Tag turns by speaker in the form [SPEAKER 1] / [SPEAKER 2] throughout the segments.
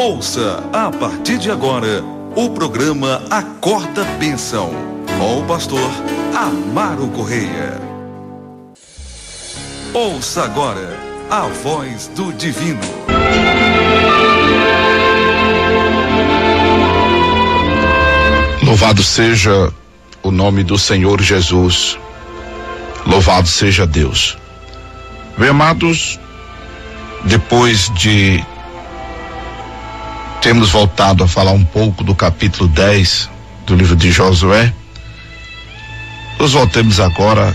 [SPEAKER 1] Ouça a partir de agora o programa Acorda Bênção, com o pastor Amaro Correia. Ouça agora a voz do divino.
[SPEAKER 2] Louvado seja o nome do Senhor Jesus. Louvado seja Deus. Bem, amados, depois de termos voltado a falar um pouco do capítulo 10 do livro de Josué, nós voltemos agora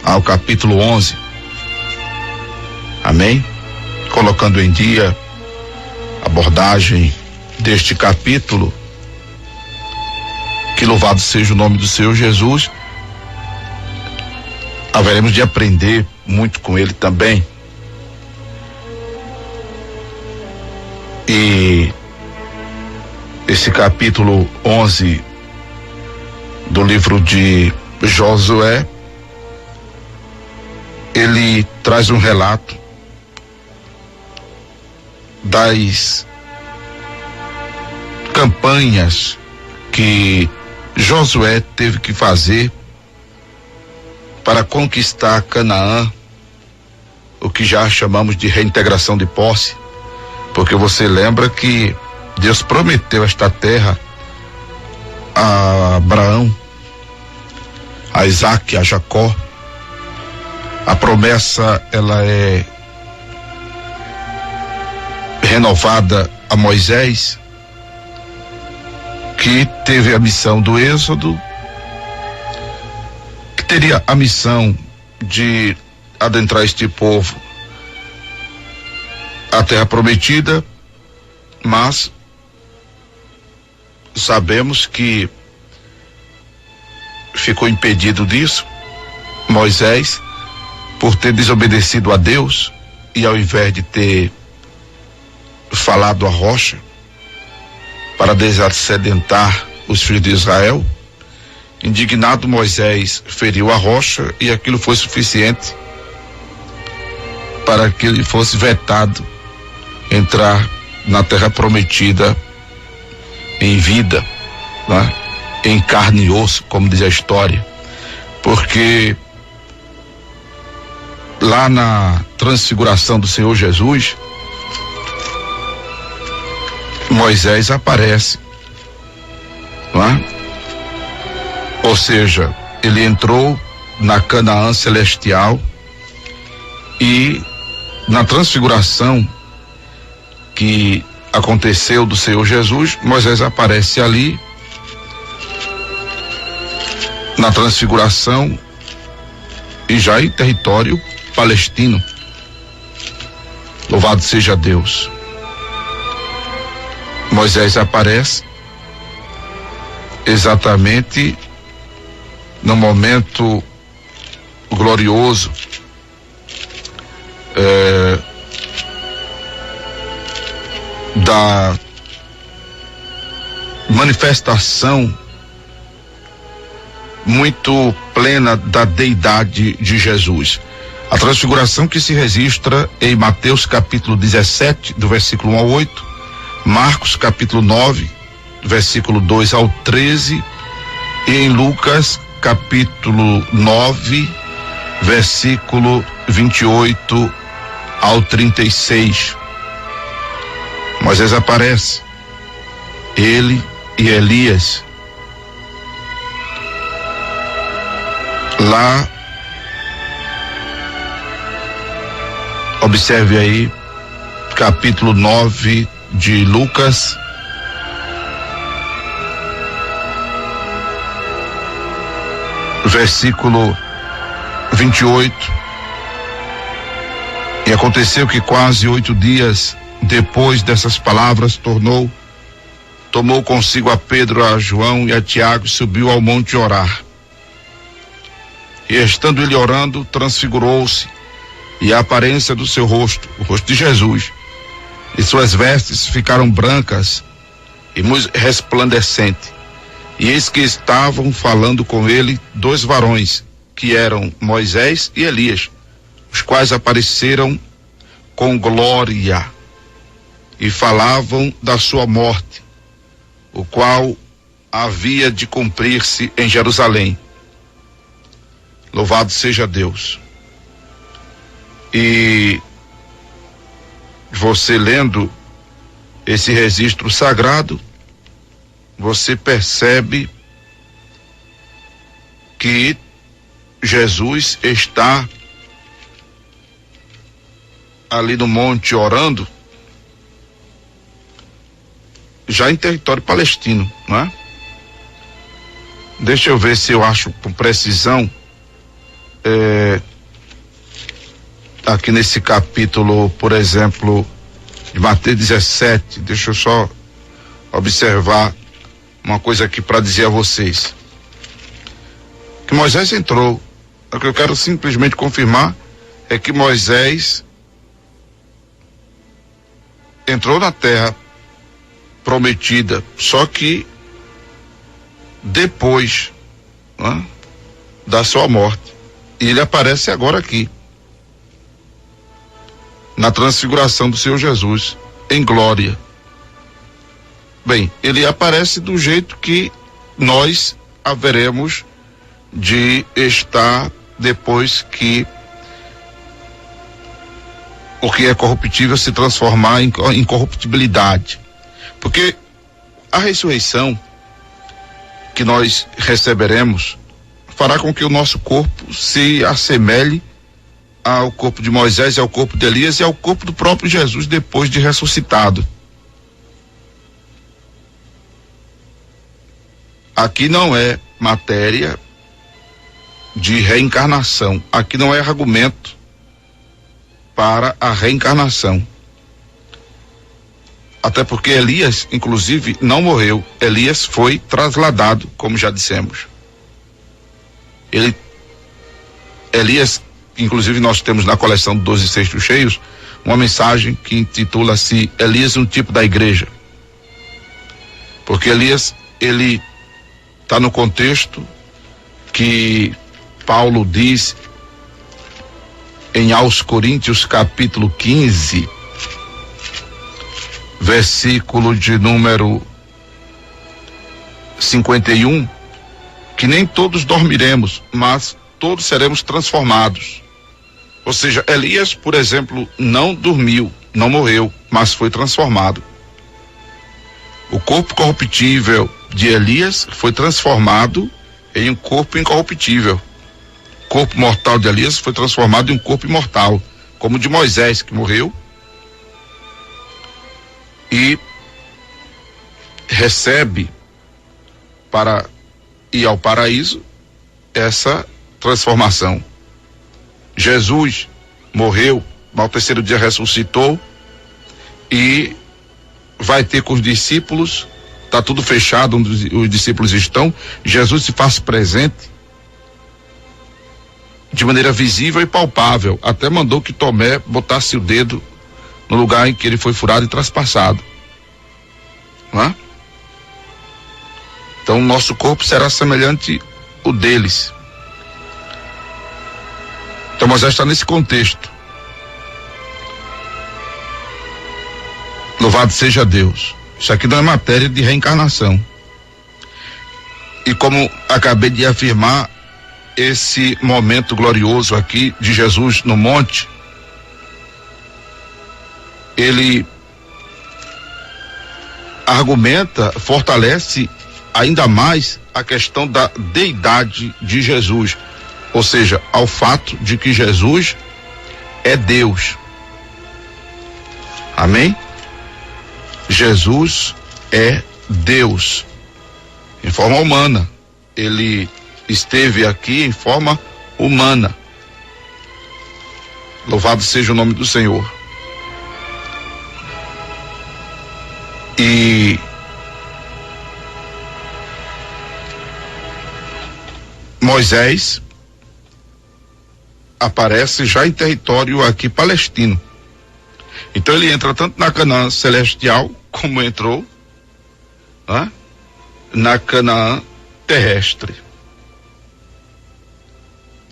[SPEAKER 2] ao capítulo 11. Amém? Colocando em dia a abordagem deste capítulo, que louvado seja o nome do Senhor Jesus. Haveremos de aprender muito com ele também. E esse capítulo 11 do livro de Josué, ele traz um relato das campanhas que Josué teve que fazer para conquistar Canaã, o que já chamamos de reintegração de posse, porque você lembra que Deus prometeu esta terra a Abraão, a Isaac, a Jacó. A promessa, ela é renovada a Moisés, que teve a missão do Êxodo, que teria a missão de adentrar este povo à terra prometida, mas sabemos que ficou impedido disso Moisés por ter desobedecido a Deus, e ao invés de ter falado à rocha para desacedentar os filhos de Israel, indignado, Moisés feriu a rocha, e aquilo foi suficiente para que ele fosse vetado entrar na terra prometida em vida, né? Em carne e osso, como diz a história, porque lá na transfiguração do Senhor Jesus, Moisés aparece, não é? Ou seja, ele entrou na Canaã celestial, e na transfiguração que aconteceu do Senhor Jesus, Moisés aparece ali na transfiguração e já em território palestino. Louvado seja Deus. Moisés aparece exatamente no momento glorioso da manifestação muito plena da deidade de Jesus. A transfiguração que se registra em Mateus capítulo 17, do versículo 1 ao 8, Marcos capítulo 9, versículo 2 ao 13, e em Lucas capítulo 9, versículo 28 ao 36. Moisés aparece, ele e Elias, lá. Observe aí, capítulo 9 de Lucas, versículo 28. E aconteceu que quase 8 dias depois dessas palavras, tomou consigo a Pedro, a João e a Tiago, e subiu ao monte orar. E estando ele orando, transfigurou-se, e a aparência do seu rosto, o rosto de Jesus, e suas vestes ficaram brancas e muito resplandecentes. E eis que estavam falando com ele 2 varões, que eram Moisés e Elias, os quais apareceram com glória e falavam da sua morte, o qual havia de cumprir-se em Jerusalém. Louvado seja Deus. E você lendo esse registro sagrado, você percebe que Jesus está ali no monte orando, já em território palestino, não é? Deixa eu ver se eu acho com precisão, aqui nesse capítulo, por exemplo, de Mateus 17, deixa eu só observar uma coisa aqui para dizer a vocês. Que Moisés entrou, o que eu quero simplesmente confirmar é que Moisés entrou na terra prometida, só que depois, né, da sua morte. E ele aparece agora aqui, na transfiguração do Senhor Jesus, em glória. Bem, ele aparece do jeito que nós haveremos de estar depois que o que é corruptível se transformar em corruptibilidade. Porque a ressurreição que nós receberemos fará com que o nosso corpo se assemelhe ao corpo de Moisés, ao corpo de Elias e ao corpo do próprio Jesus depois de ressuscitado. Aqui não é matéria de reencarnação, aqui não é argumento para a reencarnação. Até porque Elias, inclusive, não morreu. Elias foi trasladado, como já dissemos. Elias, inclusive nós temos na coleção 12 Cestos Cheios, uma mensagem que intitula-se Elias, um tipo da igreja. Porque Elias, ele está no contexto que Paulo diz em aos Coríntios capítulo 15, versículo de número 51, que nem todos dormiremos, mas todos seremos transformados. Ou seja, Elias, por exemplo, não dormiu, não morreu, mas foi transformado. O corpo corruptível de Elias foi transformado em um corpo incorruptível. O corpo mortal de Elias foi transformado em um corpo imortal, como o de Moisés, que morreu e recebe para ir ao paraíso essa transformação. Jesus morreu, mas ao terceiro dia ressuscitou e vai ter com os discípulos, está tudo fechado onde os discípulos estão. Jesus se faz presente de maneira visível e palpável, até mandou que Tomé botasse o dedo no lugar em que ele foi furado e traspassado, não é? Então nosso corpo será semelhante ao deles. Então Moisés está nesse contexto. Louvado seja Deus. Isso aqui não é matéria de reencarnação. E como acabei de afirmar, esse momento glorioso aqui de Jesus no monte, ele argumenta, fortalece ainda mais a questão da deidade de Jesus, ou seja, ao fato de que Jesus é Deus. Amém? Jesus é Deus em forma humana. Ele esteve aqui em forma humana. Louvado seja o nome do Senhor. E Moisés aparece já em território aqui palestino. Então ele entra tanto na Canaã celestial como entrou, né, na Canaã terrestre.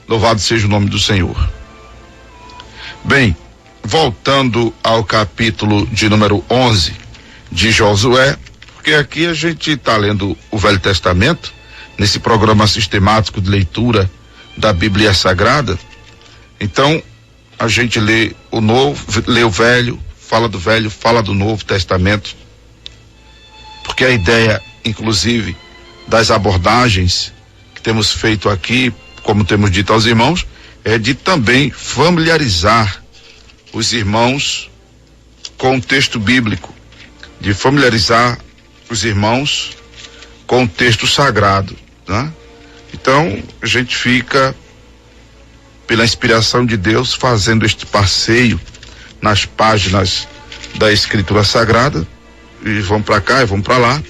[SPEAKER 2] Louvado seja o nome do Senhor. Bem, voltando ao capítulo de número 11 de Josué, porque aqui a gente está lendo o Velho Testamento, nesse programa sistemático de leitura da Bíblia Sagrada. Então, a gente lê o Novo, lê o Velho, fala do Novo Testamento, porque a ideia, inclusive, das abordagens que temos feito aqui, como temos dito aos irmãos, é de também familiarizar os irmãos com o texto bíblico, de familiarizar os irmãos com o texto sagrado, né? Então, a gente fica, pela inspiração de Deus, fazendo este passeio nas páginas da Escritura Sagrada, e vão para cá e vão para lá,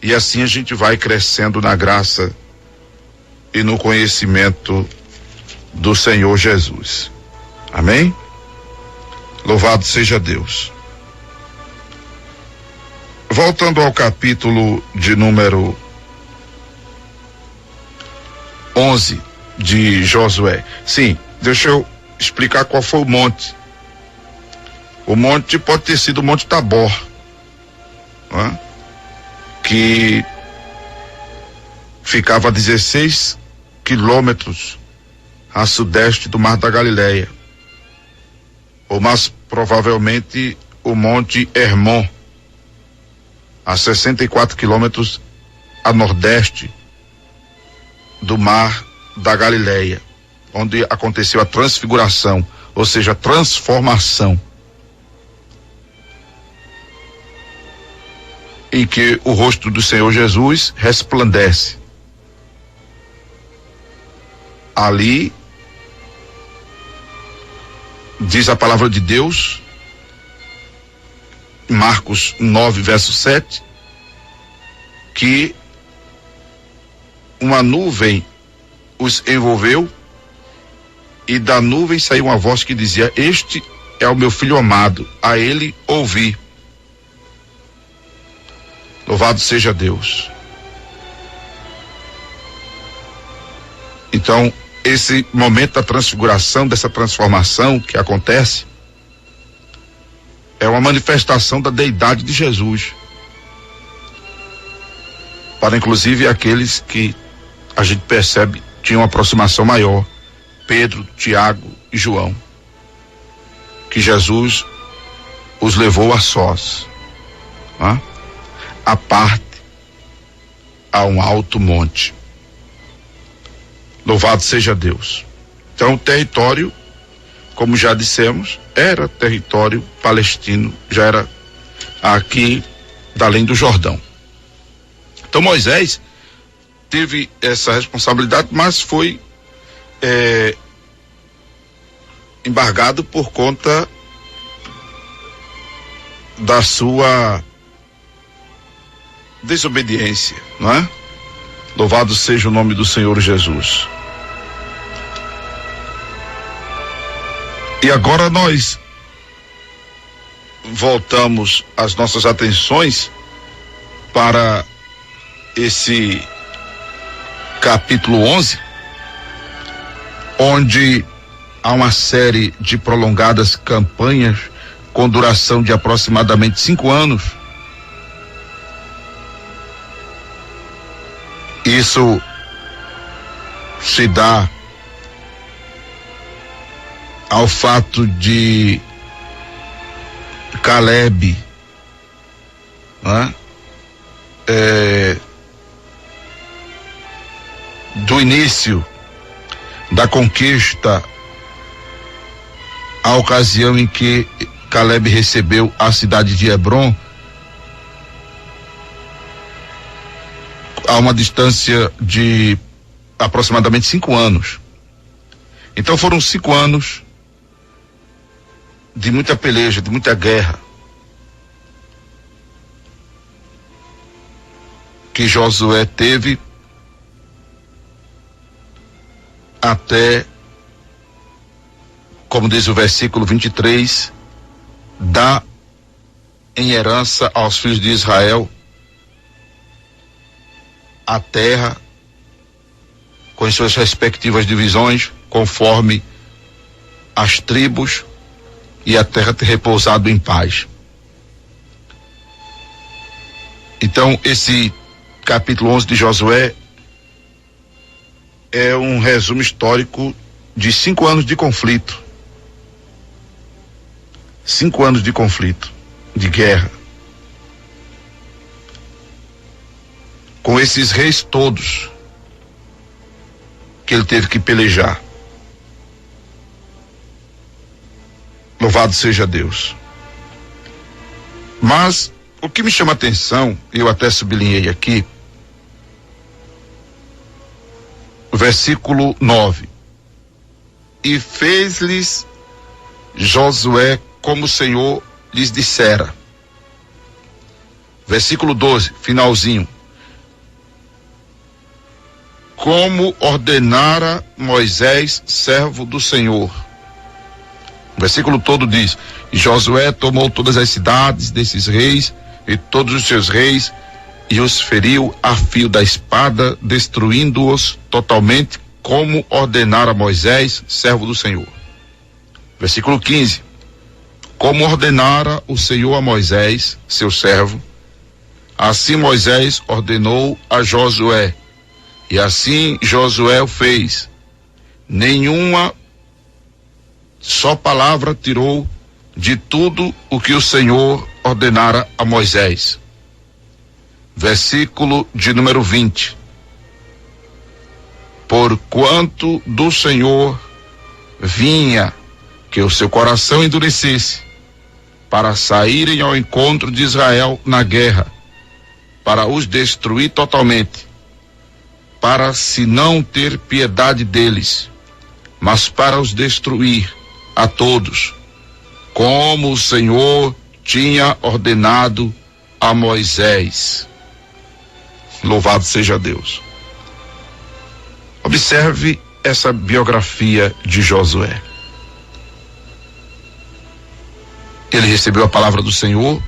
[SPEAKER 2] e assim a gente vai crescendo na graça e no conhecimento do Senhor Jesus. Amém? Louvado seja Deus. Voltando ao capítulo de número 11 de Josué. Sim, deixa eu explicar qual foi o monte. O monte pode ter sido o Monte Tabor, né? Que ficava a 16 quilômetros a sudeste do Mar da Galileia, ou mais provavelmente o Monte Hermon, a 64 quilômetros a nordeste do Mar da Galileia, onde aconteceu a transfiguração, ou seja, a transformação, em que o rosto do Senhor Jesus resplandece. Ali diz a palavra de Deus, Marcos 9, verso 7, que uma nuvem os envolveu e da nuvem saiu uma voz que dizia: este é o meu filho amado, a ele ouvi. Louvado seja Deus. Então, esse momento da transfiguração, dessa transformação que acontece, é uma manifestação da deidade de Jesus, para inclusive aqueles que a gente percebe tinham uma aproximação maior, Pedro, Tiago e João, que Jesus os levou a sós, né? A parte, a um alto monte. Louvado seja Deus. Então, o território, como já dissemos, era território palestino, já era aqui da além do Jordão. Então, Moisés teve essa responsabilidade, mas foi embargado por conta da sua desobediência, não é? Louvado seja o nome do Senhor Jesus. E agora nós voltamos as nossas atenções para esse capítulo 11, onde há uma série de prolongadas campanhas com duração de aproximadamente 5 anos. Isso se dá ao fato de Caleb, né? Do início da conquista, a ocasião em que Caleb recebeu a cidade de Hebrom, a uma distância de aproximadamente 5 anos. Então foram 5 anos de muita peleja, de muita guerra, que Josué teve até, como diz o versículo 23, dá em herança aos filhos de Israel a terra com as suas respectivas divisões, conforme as tribos e a terra ter repousado em paz. Então, esse capítulo 11 de Josué é um resumo histórico de 5 anos de conflito. 5 anos de conflito, de guerra. Com esses reis todos que ele teve que pelejar. Louvado seja Deus. Mas o que me chama a atenção, eu até sublinhei aqui, o versículo 9. E fez-lhes Josué como o Senhor lhes dissera. Versículo 12, finalzinho. Como ordenara Moisés, servo do Senhor. O versículo todo diz: e Josué tomou todas as cidades desses reis e todos os seus reis e os feriu a fio da espada, destruindo-os totalmente, como ordenara Moisés, servo do Senhor. Versículo 15. Como ordenara o Senhor a Moisés, seu servo, assim Moisés ordenou a Josué, e assim Josué o fez. Nenhuma só palavra tirou de tudo o que o Senhor ordenara a Moisés. Versículo de número 20. Porquanto do Senhor vinha que o seu coração endurecesse, para saírem ao encontro de Israel na guerra, para os destruir totalmente, para se não ter piedade deles, mas para os destruir a todos, como o Senhor tinha ordenado a Moisés. Louvado seja Deus. Observe essa biografia de Josué. Ele recebeu a palavra do Senhor,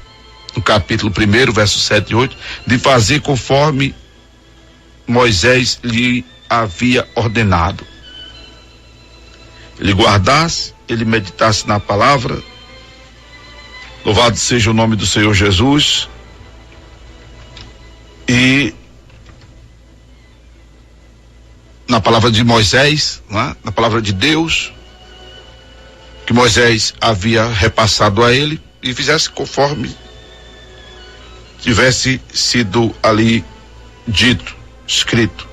[SPEAKER 2] no capítulo 1, versos 7 e 8, de fazer conforme Moisés lhe havia ordenado. Ele guardasse, ele meditasse na palavra. Louvado seja o nome do Senhor Jesus. E na palavra de Moisés, na palavra de Deus, que Moisés havia repassado a ele, e fizesse conforme tivesse sido ali dito, escrito.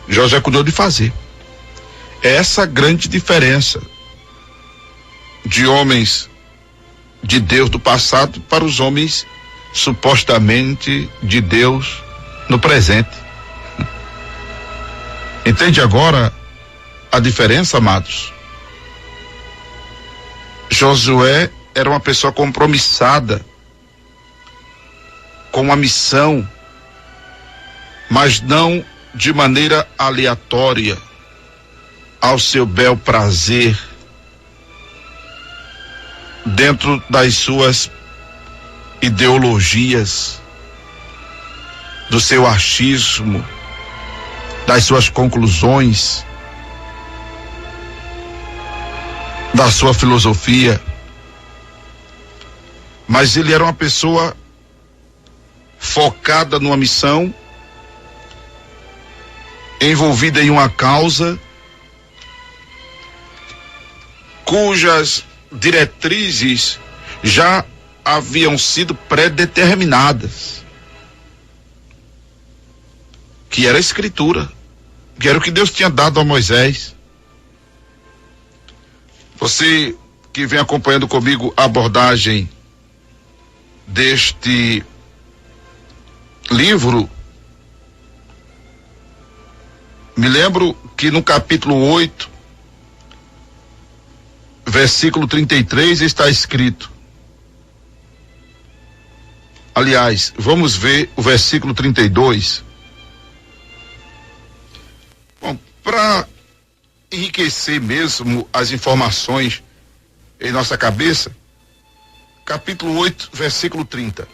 [SPEAKER 2] Josué cuidou de fazer. É essa grande diferença de homens de Deus do passado para os homens supostamente de Deus no presente. Entende agora a diferença, amados? Josué era uma pessoa compromissada com a missão, mas não de maneira aleatória, ao seu bel prazer, dentro das suas ideologias, do seu achismo, das suas conclusões, da sua filosofia. Mas ele era uma pessoa focada numa missão, envolvida em uma causa cujas diretrizes já haviam sido predeterminadas, que era a Escritura, que era o que Deus tinha dado a Moisés. Você que vem acompanhando comigo a abordagem deste livro, me lembro que no capítulo 8, versículo 33, está escrito. Aliás, vamos ver o versículo 32. Bom, para enriquecer mesmo as informações em nossa cabeça, capítulo 8, versículo 30.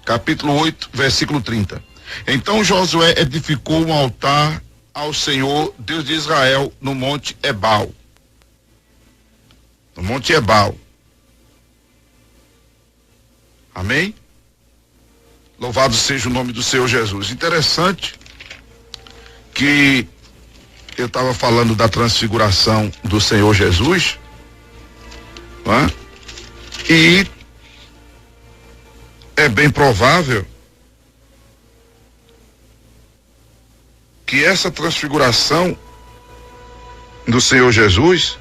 [SPEAKER 2] Capítulo 8, versículo 30. Então Josué edificou um altar ao Senhor, Deus de Israel, no monte Ebal. no Monte Ebal. Amém? Louvado seja o nome do Senhor Jesus. Interessante que eu estava falando da transfiguração do Senhor Jesus, não é? E é bem provável que essa transfiguração do Senhor Jesus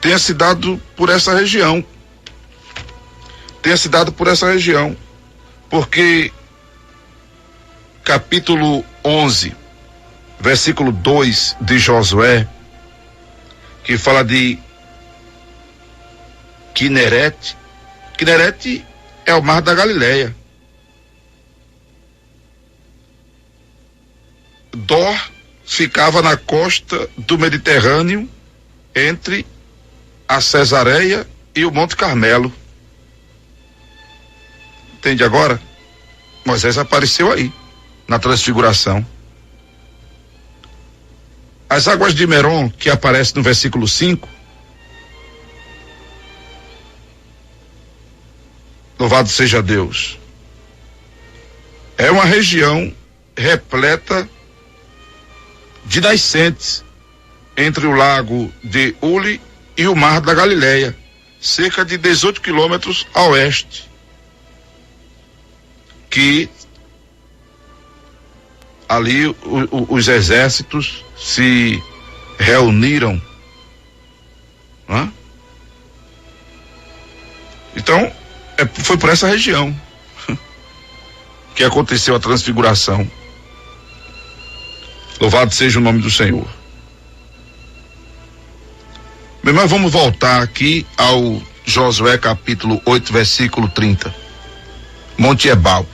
[SPEAKER 2] tenha se dado por essa região. Porque capítulo 11, versículo 2 de Josué, que fala de Quinerete. Quinerete é o mar da Galileia. Dor ficava na costa do Mediterrâneo, entre a Cesareia e o Monte Carmelo. Entende agora? Moisés apareceu aí, na transfiguração. As águas de Merom, que aparece no versículo 5, louvado seja Deus, é uma região repleta de nascentes entre o lago de Uli e o mar da Galileia, cerca de 18 quilômetros a oeste, que ali os exércitos se reuniram, né? Então foi por essa região que aconteceu a transfiguração. Louvado seja o nome do Senhor. Mas vamos voltar aqui ao Josué capítulo 8, versículo 30. Monte Ebal.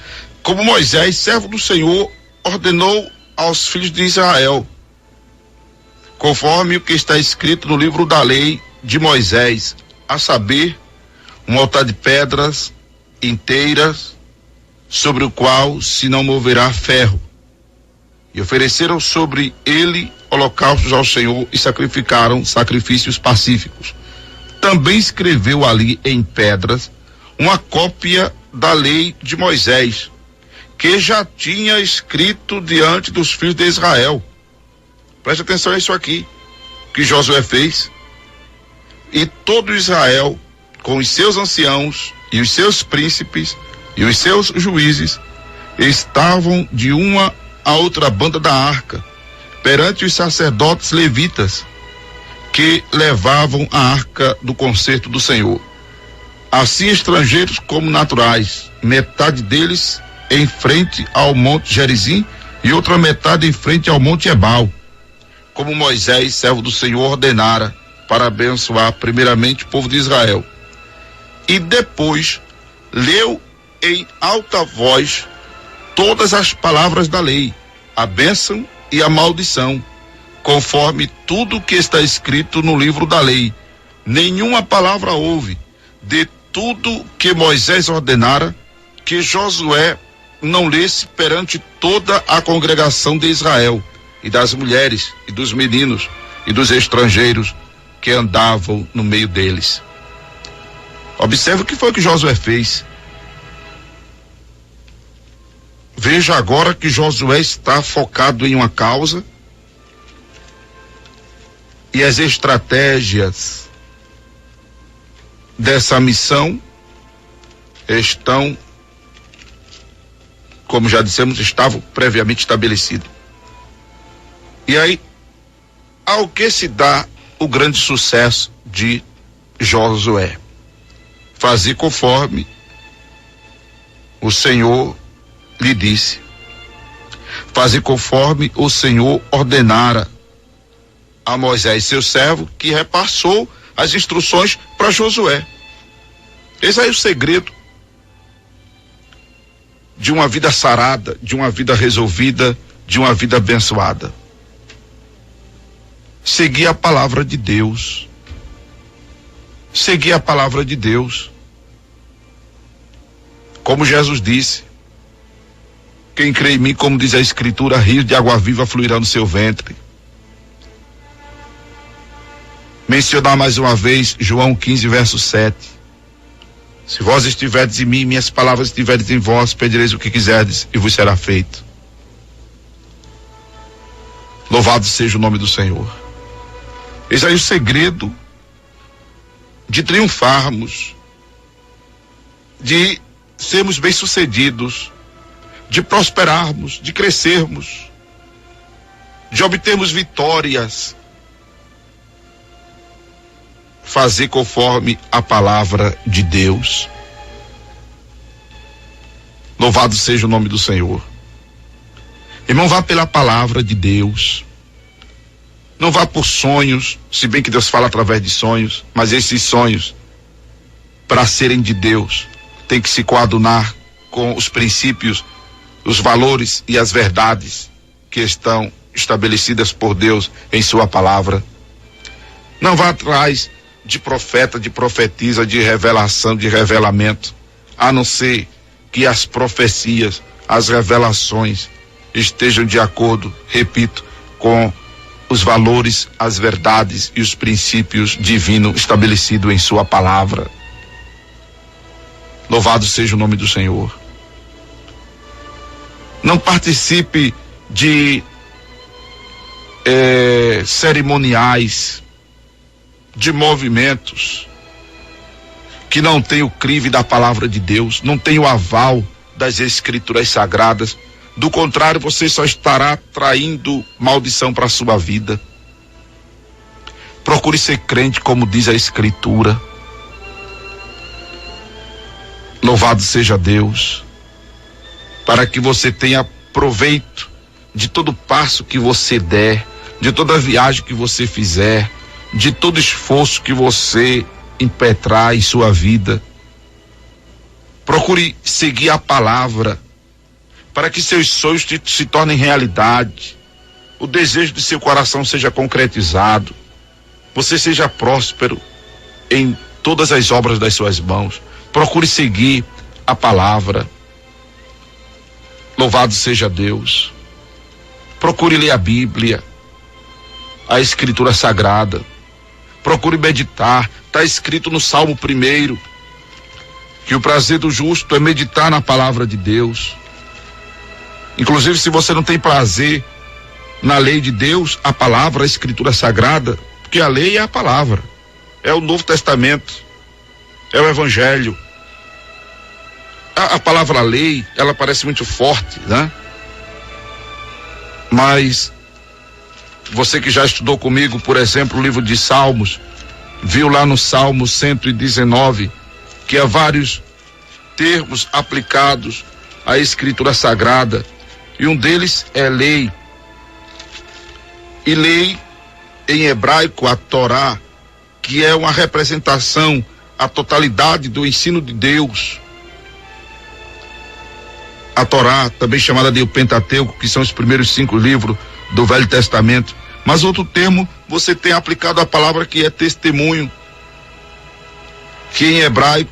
[SPEAKER 2] Como Moisés, servo do Senhor, ordenou aos filhos de Israel, conforme o que está escrito no livro da lei de Moisés, a saber, um altar de pedras inteiras, sobre o qual se não moverá ferro. E ofereceram sobre ele holocaustos ao Senhor e sacrificaram sacrifícios pacíficos. Também escreveu ali em pedras uma cópia da lei de Moisés, que já tinha escrito diante dos filhos de Israel. Preste atenção a isso aqui, que Josué fez. E todo Israel, com os seus anciãos e os seus príncipes e os seus juízes, estavam de uma a outra banda da arca, perante os sacerdotes levitas, que levavam a arca do concerto do Senhor. Assim estrangeiros como naturais, metade deles em frente ao monte Gerizim e outra metade em frente ao monte Ebal, como Moisés, servo do Senhor, ordenara, para abençoar primeiramente o povo de Israel. E depois leu em alta voz todas as palavras da lei, a bênção e a maldição, conforme tudo que está escrito no livro da lei. Nenhuma palavra houve de tudo que Moisés ordenara que Josué não lesse perante toda a congregação de Israel, e das mulheres, e dos meninos, e dos estrangeiros que andavam no meio deles. Observe o que foi que Josué fez. Veja agora que Josué está focado em uma causa, e as estratégias dessa missão estão, como já dissemos, estavam previamente estabelecidas. E aí, ao que se dá o grande sucesso de Josué? Fazer conforme o Senhor lhe disse. Fazer conforme o Senhor ordenara a Moisés, seu servo, que repassou as instruções para Josué. Esse aí é o segredo de uma vida sarada, de uma vida resolvida, de uma vida abençoada. Seguir a palavra de Deus. Seguir a palavra de Deus. Como Jesus disse, quem crê em mim, como diz a Escritura, rios de água viva fluirão no seu ventre. mencionar mais uma vez João 15, verso 7. Se vós estiverdes em mim, minhas palavras estiverdes em vós, pedireis o que quiserdes e vos será feito. Louvado seja o nome do Senhor. Eis aí o segredo de triunfarmos, de sermos bem-sucedidos, de prosperarmos, de crescermos, de obtermos vitórias. Fazer conforme a palavra de Deus. Louvado seja o nome do Senhor. Irmão, vá pela palavra de Deus. Não vá por sonhos, se bem que Deus fala através de sonhos, mas esses sonhos, para serem de Deus, tem que se coadunar com os princípios, os valores e as verdades que estão estabelecidas por Deus em sua palavra. Não vá atrás de profeta, de profetisa, de revelação, de revelamento, a não ser que as profecias, as revelações estejam de acordo, repito, com os valores, as verdades e os princípios divinos estabelecidos em sua palavra. Louvado seja o nome do Senhor. Não participe de cerimoniais, de movimentos que não tem o crivo da palavra de Deus, não tem o aval das escrituras sagradas. Do contrário, você só estará traindo maldição para a sua vida. Procure ser crente como diz a escritura. Louvado seja Deus, para que você tenha proveito de todo passo que você der, de toda viagem que você fizer, de todo esforço que você impetrar em sua vida. Procure seguir a palavra, para que seus sonhos se tornem realidade, o desejo de seu coração seja concretizado, você seja próspero em todas as obras das suas mãos. Procure seguir a palavra. Louvado seja Deus. Procure ler a Bíblia, a Escritura Sagrada. Procure meditar. Está escrito no Salmo 1 que o prazer do justo é meditar na palavra de Deus. Inclusive, se você não tem prazer na lei de Deus, a palavra, a Escritura Sagrada, porque a lei é a palavra, é o Novo Testamento, é o Evangelho. A palavra lei, ela parece muito forte, né? Mas você que já estudou comigo, por exemplo, o livro de Salmos, viu lá no Salmo 119 que há vários termos aplicados à Escritura Sagrada, e um deles é lei. E lei em hebraico, a Torá, que é uma representação, a totalidade do ensino de Deus. A Torá, também chamada de o Pentateuco, que são os primeiros 5 livros do Velho Testamento. Mas outro termo, você tem aplicado a palavra que é testemunho, que em hebraico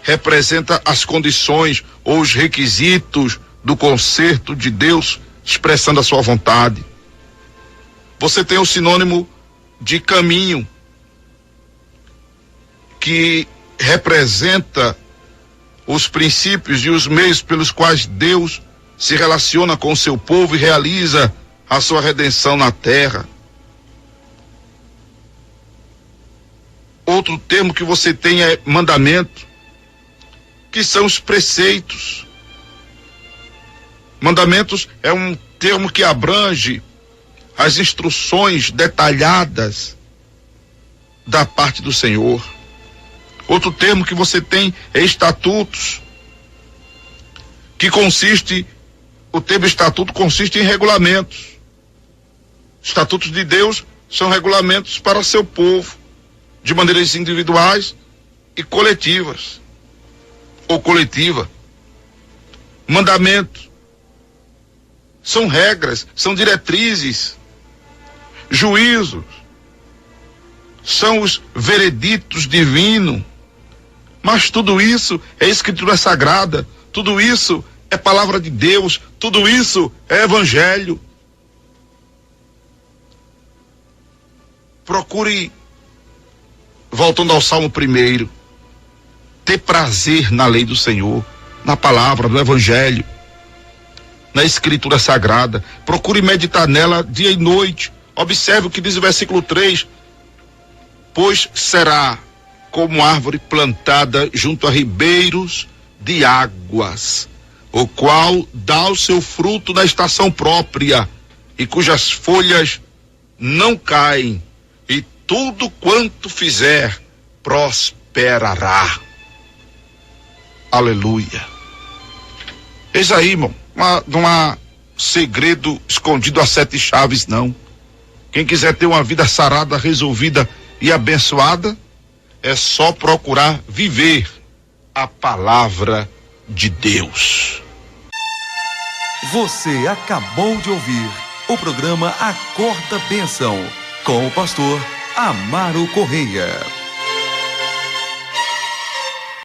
[SPEAKER 2] representa as condições ou os requisitos do concerto de Deus, expressando a sua vontade. Você tem o sinônimo de caminho, que representa os princípios e os meios pelos quais Deus se relaciona com o seu povo e realiza a sua redenção na terra. Outro termo que você tem é mandamento, que são os preceitos. Mandamentos é um termo que abrange as instruções detalhadas da parte do Senhor. Outro termo que você tem é estatutos, que consiste, o termo estatuto consiste em regulamentos. Estatutos de Deus são regulamentos para seu povo, de maneiras individuais e coletivas, ou coletiva. Mandamentos são regras, são diretrizes. Juízos são os vereditos divinos. Mas tudo isso é Escritura Sagrada, tudo isso é palavra de Deus, tudo isso é Evangelho. Procure voltando ao Salmo 1, ter prazer na lei do Senhor, na palavra, no Evangelho, na Escritura Sagrada. Procure meditar nela dia e noite. Observe o que diz o versículo 3. Pois será como árvore plantada junto a ribeiros de águas, o qual dá o seu fruto na estação própria, e cujas folhas não caem, e tudo quanto fizer prosperará. Aleluia. Eis aí, irmão, não há segredo escondido a 7 chaves, não. Quem quiser ter uma vida sarada, resolvida e abençoada, é só procurar viver a palavra de Deus.
[SPEAKER 1] Você acabou de ouvir o programa Acorda Bênção, com o pastor Amaro Correia.